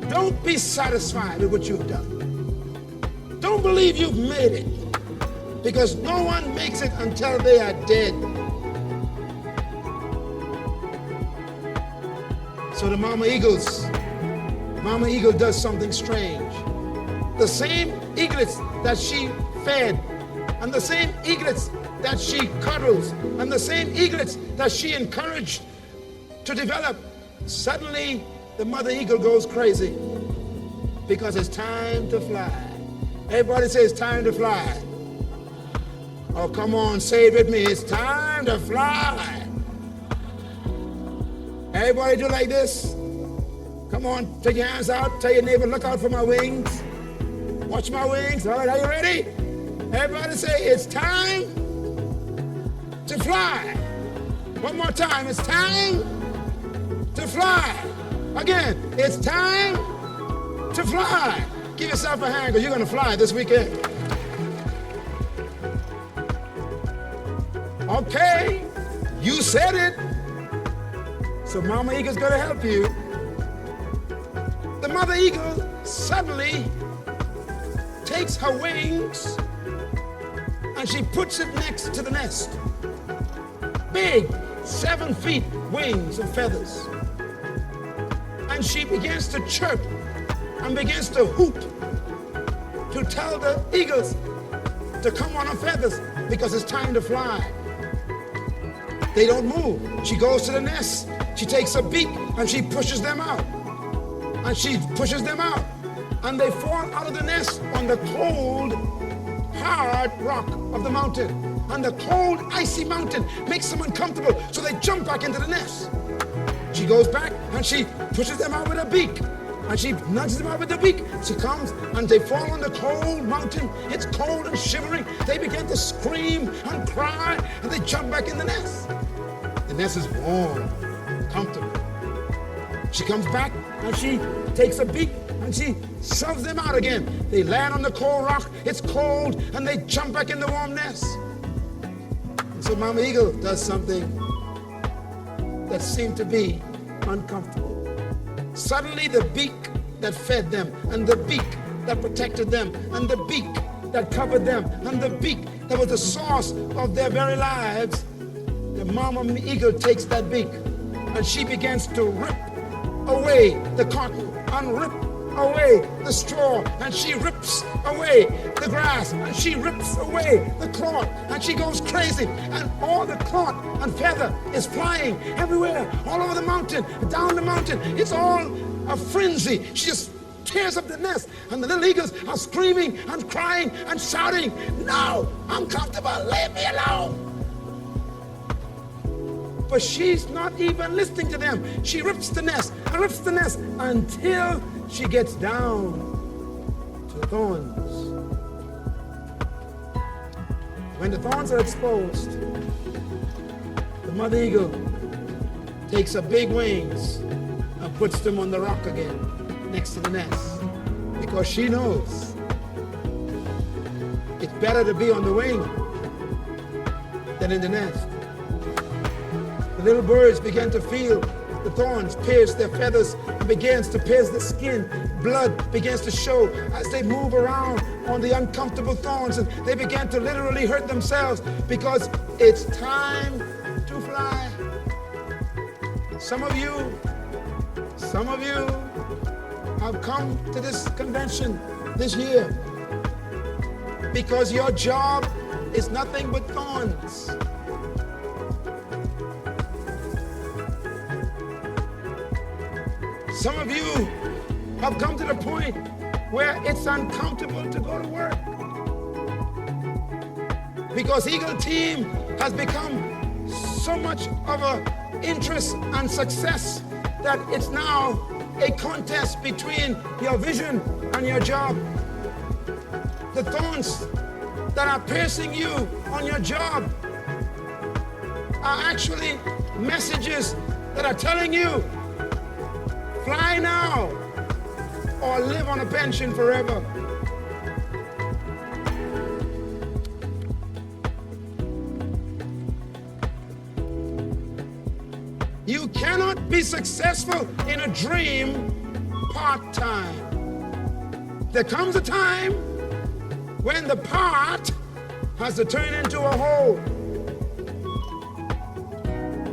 [SPEAKER 2] Don't be satisfied with what you've done. Don't believe you've made it, because no one makes it until they are dead. So the Mama Eagle does something strange. The same eaglets that she fed, and the same eaglets that she cuddles, and the same eaglets that she encouraged to develop, suddenly the Mother Eagle goes crazy because it's time to fly. Everybody say it's time to fly. Oh, come on, say it with me. It's time to fly. Everybody do like this. Come on, take your hands out. Tell your neighbor, look out for my wings. Watch my wings. All right, are you ready? Everybody say, it's time to fly. One more time. It's time to fly. Again, it's time to fly. Give yourself a hand, because you're going to fly this weekend. Okay, you said it. So Mama Eagle's going to help you. The Mother Eagle suddenly takes her wings and she puts it next to the nest. Big, 7 feet wings and feathers. And she begins to chirp and begins to hoot to tell the eagles to come on her feathers, because it's time to fly. They don't move. She goes to the nest. She takes a beak and she pushes them out. And she pushes them out. And they fall out of the nest on the cold, hard rock of the mountain. And the cold, icy mountain makes them uncomfortable, so they jump back into the nest. She goes back and she pushes them out with her beak. And she nudges them out with the beak. She comes and they fall on the cold mountain. It's cold and shivering. They begin to scream and cry, and they jump back in the nest. The nest is warm, comfortable. She comes back and she takes a beak and she shoves them out again. They land on the cold rock. It's cold, and they jump back in the warm nest. And so Mama Eagle does something that seemed to be uncomfortable. Suddenly the beak that fed them, and the beak that protected them, and the beak that covered them, and the beak that was the source of their very lives, the Mama Eagle takes that beak and she begins to rip away the cotton and rip away the straw, and she rips away the grass, and she rips away the cloth, and she goes crazy, and all the cloth and feather is flying everywhere, all over the mountain, down the mountain. It's all a frenzy. She just tears up the nest, and the little eagles are screaming and crying and shouting, "No, I'm comfortable, leave me alone." But she's not even listening to them. She rips the nest and rips the nest until she gets down to the thorns. When the thorns are exposed, the Mother Eagle takes her big wings and puts them on the rock again next to the nest, because she knows it's better to be on the wing than in the nest. The little birds began to feel the thorns pierce their feathers and begins to pierce the skin. Blood begins to show as they move around on the uncomfortable thorns, and they began to literally hurt themselves because it's time to fly. Some of you have come to this convention this year because your job is nothing but thorns. Some of you have come to the point where it's uncomfortable to go to work because Eagle Team has become so much of an interest and success that it's now a contest between your vision and your job. The thorns that are piercing you on your job are actually messages that are telling you, fly now or live on a pension forever. You cannot be successful in a dream part-time. There comes a time when the part has to turn into a whole.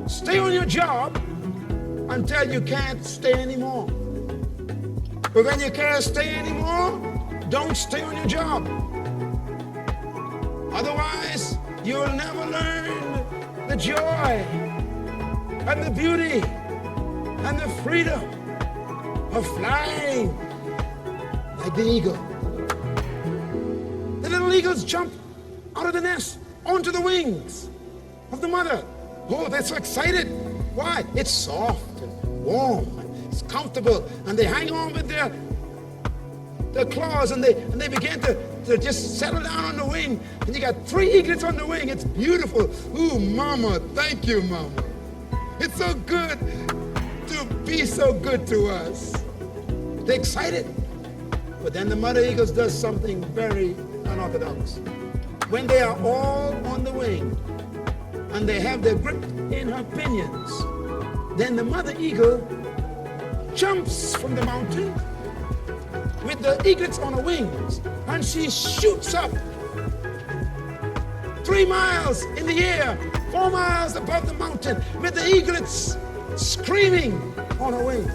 [SPEAKER 2] Stay on your job until you can't stay anymore. But when you can't stay anymore, don't stay on your job. Otherwise, you'll never learn the joy and the beauty and the freedom of flying like the eagle. The little eagles jump out of the nest onto the wings of the mother. Oh, they're so excited. Why? It's soft and warm, and it's comfortable, and they hang on with their claws, and they begin to just settle down on the wing. And you got 3 eaglets on the wing. It's beautiful. Ooh, mama, thank you, mama. It's so good to be so good to us. They're excited. But then the mother eagle does something very unorthodox. When they are all on the wing and they have their grip in her pinions, then the mother eagle jumps from the mountain with the eaglets on her wings, and she shoots up 3 miles in the air, 4 miles above the mountain, with the eaglets screaming on her wings.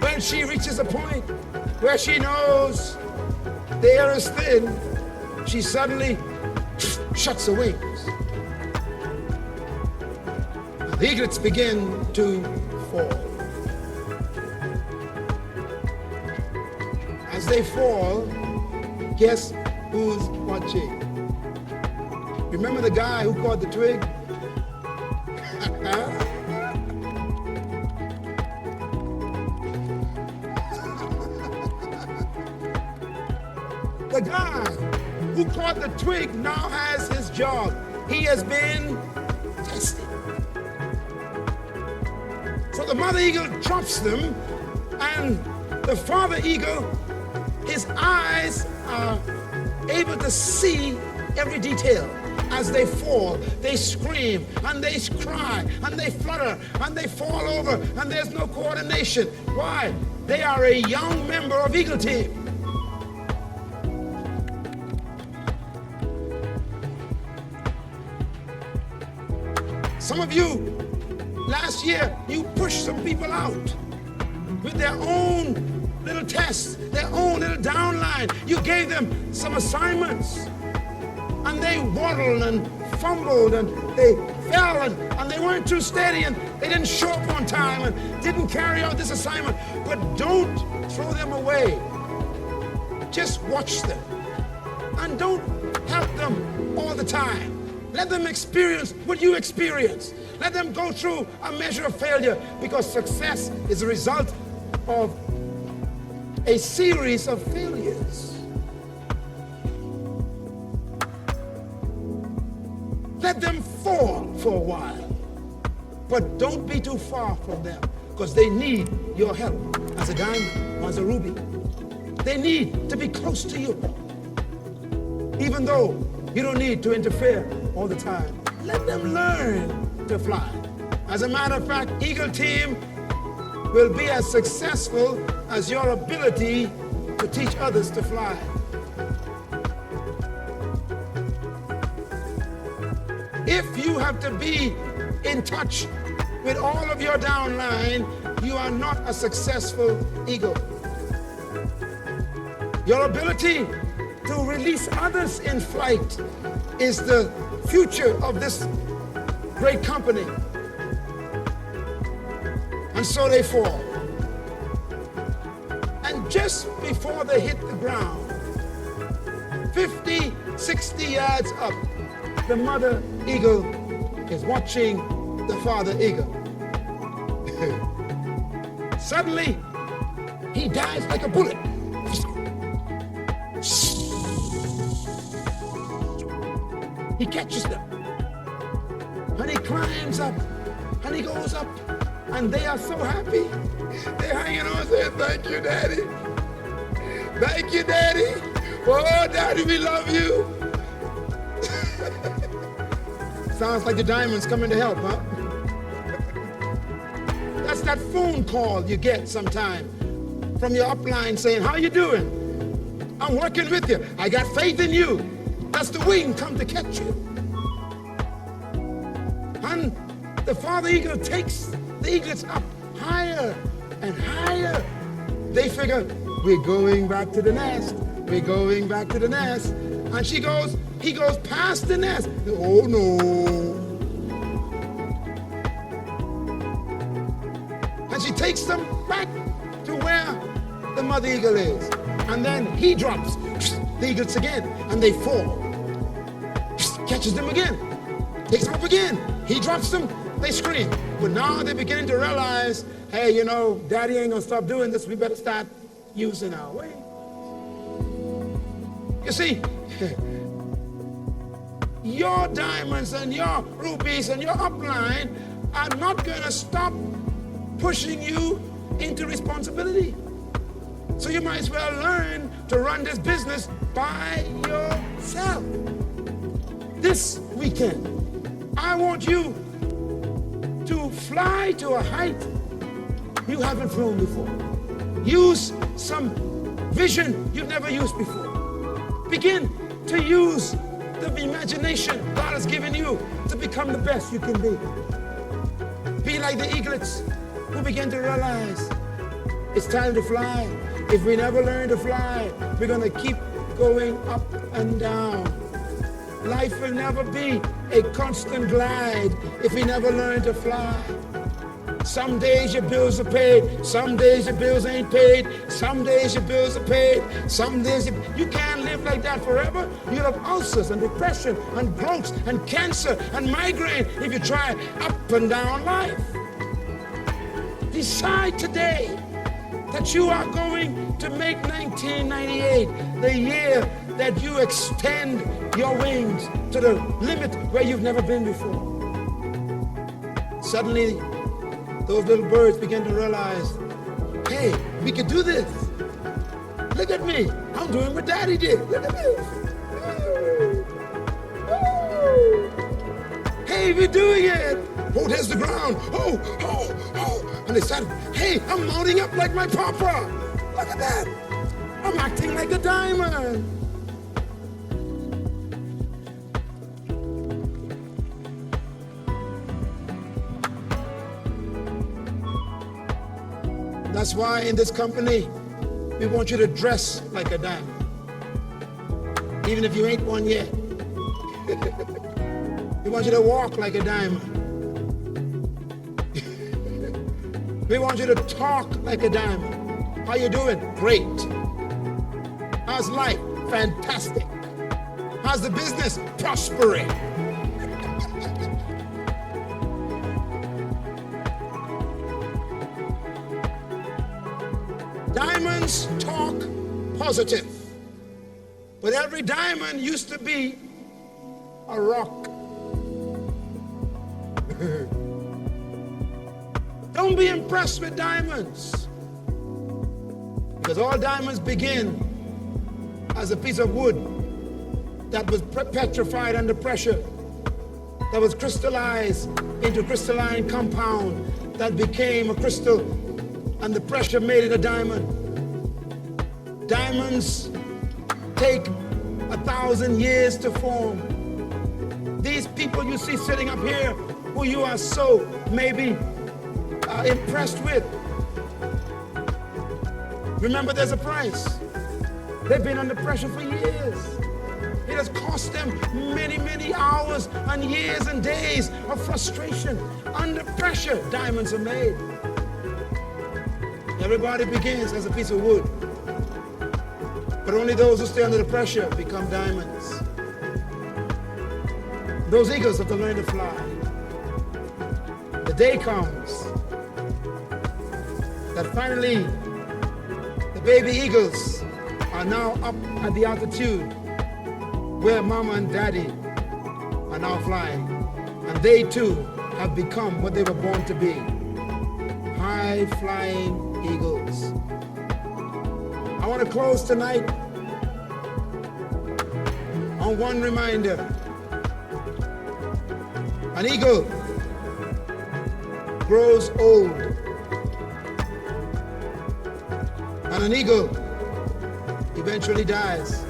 [SPEAKER 2] When she reaches a point where she knows the air is thin, she suddenly shuts her wings. The eaglets begin to fall. As they fall, guess who's watching? Remember the guy who caught the twig? The guy who caught the twig now has his job. He has been tested. So the mother eagle drops them, and the father eagle, his eyes are able to see every detail. As they fall, they scream, and they cry, and they flutter, and they fall over, and there's no coordination. Why? They are a young member of Eagle Team. Some of you, last year, you pushed some people out with their own little tests, their own little downline. You gave them some assignments, and they waddled and fumbled, and they fell, and they weren't too steady, and they didn't show up on time, and didn't carry out this assignment. But don't throw them away. Just watch them, and don't help them all the time. Let them experience what you experience. Let them go through a measure of failure, because success is a result of a series of failures. Let them fall for a while, but don't be too far from them, because they need your help as a diamond or as a ruby. They need to be close to you. even though you don't need to interfere all the time. Let them learn to fly. As a matter of fact, Eagle Team will be as successful as your ability to teach others to fly. If you have to be in touch with all of your downline, you are not a successful eagle. Your ability to release others in flight is the future of this great company. And so they fall. And just before they hit the ground, 50, 60 yards up, the mother eagle is watching the father eagle. Suddenly, he dives like a bullet. He catches them. And he climbs up. And he goes up. And they are so happy. They're hanging on saying, thank you, Daddy. Thank you, Daddy. Oh, Daddy, we love you. Sounds like the diamond's coming to help, huh? That's that phone call you get sometime from your upline saying, how you doing? I'm working with you. I got faith in you. That's the wing come to catch you. And the father eagle takes the eaglets up higher and higher. They figure, we're going back to the nest. We're going back to the nest. And he goes past the nest. Oh no. And she takes them back to where the mother eagle is. And then he drops the eaglets again, and they fall. Catches them again, takes them up again. He drops them, they scream. But now they're beginning to realize, hey, you know, Daddy ain't gonna stop doing this. We better start using our way. You see, your diamonds and your rubies and your upline are not gonna stop pushing you into responsibility. So you might as well learn to run this business by yourself. This weekend, I want you to fly to a height you haven't flown before. Use some vision you've never used before. Begin to use the imagination God has given you to become the best you can be. Be like the eaglets who begin to realize it's time to fly. If we never learn to fly, we're going to keep going up and down. Life will never be a constant glide if we never learn to fly. Some days your bills are paid, some days your bills ain't paid, some days your bills are paid, some days you can't live like that forever. You'll have ulcers and depression and growths and cancer and migraine if you try up and down life. Decide today that you are going to make 1998 the year that you extend your wings to the limit where you've never been before. Suddenly, those little birds begin to realize, hey, we can do this. Look at me. I'm doing what Daddy did. Look at this. Hey, we're doing it. Oh, there's the ground. Oh. And they started, hey, I'm mounting up like my papa. Look at that. I'm acting like a diamond. That's why in this company, we want you to dress like a diamond. Even if you ain't one yet. We want you to walk like a diamond. We want you to talk like a diamond. How you doing? Great. How's life? Fantastic. How's the business? Prospering. Diamonds talk positive, but every diamond used to be a rock. Don't be impressed with diamonds, because all diamonds begin as a piece of wood that was petrified under pressure, that was crystallized into crystalline compound that became a crystal, and the pressure made it a diamond. Diamonds take 1,000 years to form. These people you see sitting up here, who you are so maybe impressed with, remember there's a price. They've been under pressure for years. It has cost them many, many hours and years and days of frustration. Under pressure, diamonds are made. Everybody begins as a piece of wood, but only those who stay under the pressure become diamonds. Those eagles have to learn to fly. The day comes that finally the baby eagles are now up at the altitude where mama and daddy are now flying. And they too have become what they were born to be, high-flying eagles. I want to close tonight on one reminder. An eagle grows old, and an eagle eventually dies.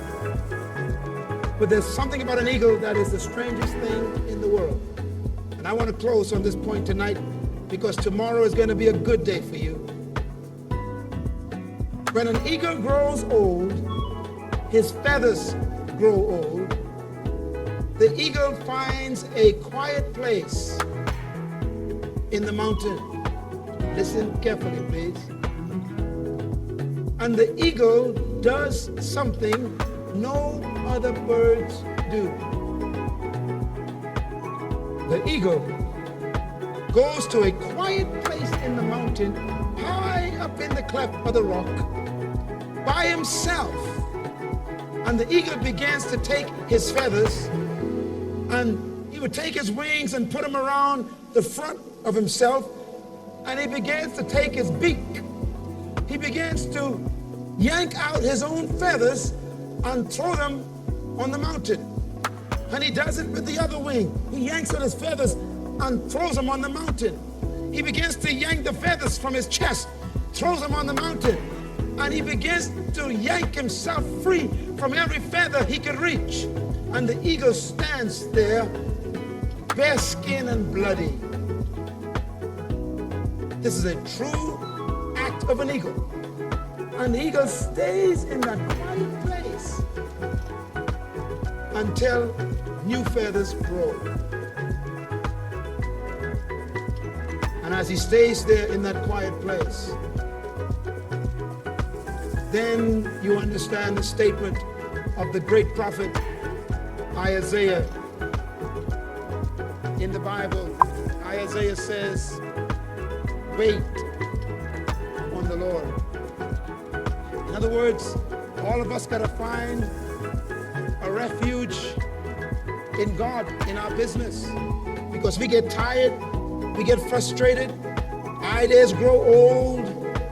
[SPEAKER 2] But there's something about an eagle that is the strangest thing in the world. And I want to close on this point tonight because tomorrow is going to be a good day for you. When an eagle grows old, his feathers grow old. The eagle finds a quiet place in the mountain. Listen carefully, please. And the eagle does something no other birds do. The eagle goes to a quiet place in the mountain, high up in the cleft of the rock, by himself. And the eagle begins to take his feathers, and he would take his wings and put them around the front of himself, and he begins to take his beak. He begins to yank out his own feathers and throw them on the mountain. And he does it with the other wing. He yanks out his feathers and throws them on the mountain. He begins to yank the feathers from his chest, throws them on the mountain. And he begins to yank himself free from every feather he could reach. And the eagle stands there, bare skin and bloody. This is a true act of an eagle. And the eagle stays in that quiet place until new feathers grow. And as he stays there in that quiet place, then you understand the statement of the great prophet Isaiah. In the Bible, Isaiah says, wait on the Lord. In other words, all of us got to find a refuge in God, in our business, because we get tired, we get frustrated, ideas grow old,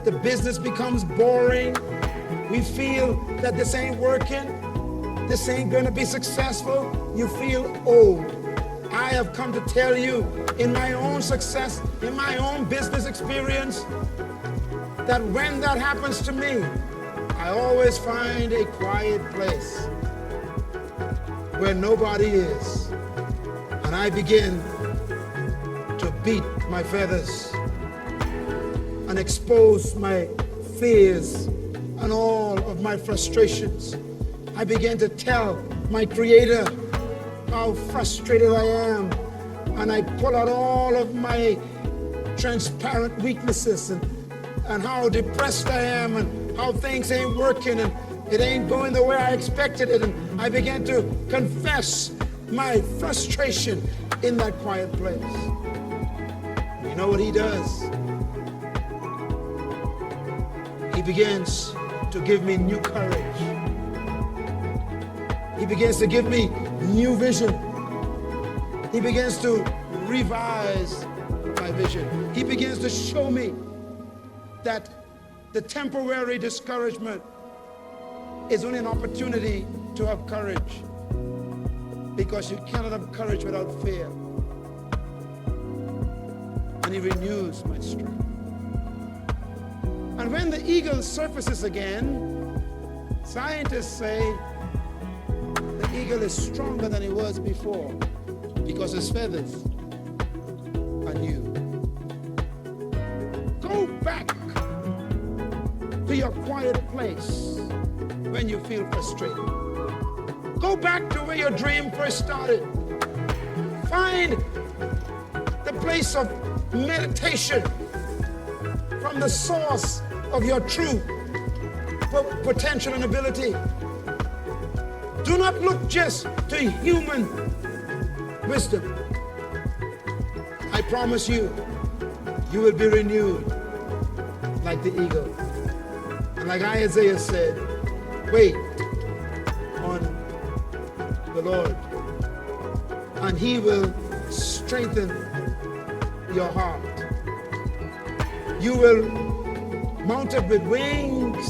[SPEAKER 2] the business becomes boring, we feel that this ain't working, this ain't going to be successful, you feel old. I have come to tell you, in my own success, in my own business experience, that when that happens to me, I always find a quiet place where nobody is, and I begin to beat my feathers and expose my fears and all of my frustrations. I begin to tell my Creator how frustrated I am, and I pull out all of my transparent weaknesses and how depressed I am and how things ain't working and it ain't going the way I expected it, and I began to confess my frustration in that quiet place. You know what he does? He begins to give me new courage. He begins to give me new vision. He begins to revise my vision. He begins to show me that the temporary discouragement is only an opportunity to have courage. because you cannot have courage without fear. And he renews my strength. And when the eagle surfaces again, scientists say the eagle is stronger than he was before because his feathers are new. Go back to your quiet place when you feel frustrated. Go back to where your dream first started. Find the place of meditation from the source of your true potential and ability. Do not look just to human wisdom. I promise you, you will be renewed like the eagle. And like Isaiah said, wait on the Lord, and he will strengthen your heart. You will mount up with wings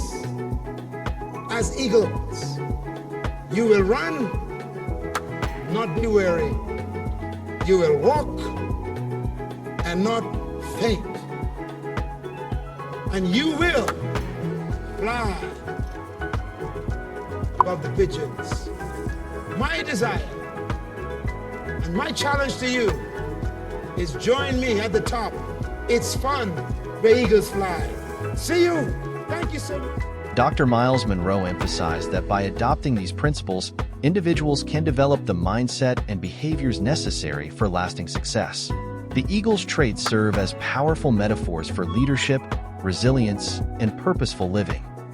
[SPEAKER 2] as eagles. You will run, not be weary. You will walk and not faint. And you will fly above the pigeons. My desire and my challenge to you is join me at the top. It's fun where eagles fly. See you. Thank you so much.
[SPEAKER 1] Dr. Myles Munroe emphasized that by adopting these principles, individuals can develop the mindset and behaviors necessary for lasting success. The eagle's traits serve as powerful metaphors for leadership, resilience, and purposeful living.